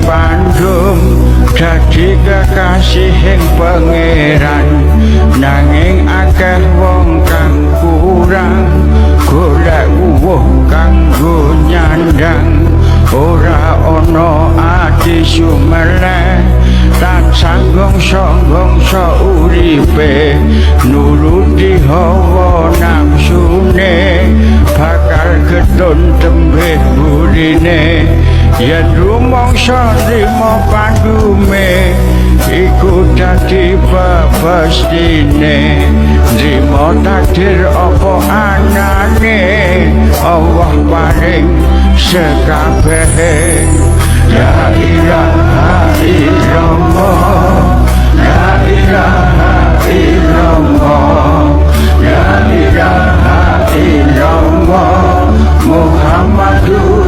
dipandum dadi kekasihing pangeran nanging akeh wong kang kurang golek uwuh kanggo nyandang ora ana ati sumeleh tansah gongso uripe nuruti hawa nafsune bakal getun tembih burine yen rumangsa nrimo pandume iku dadi pepestine nrimo takdir apa anane Allah paring sekabehe la ilaha illallah la ilaha illallah la ilaha illallah Muhammadur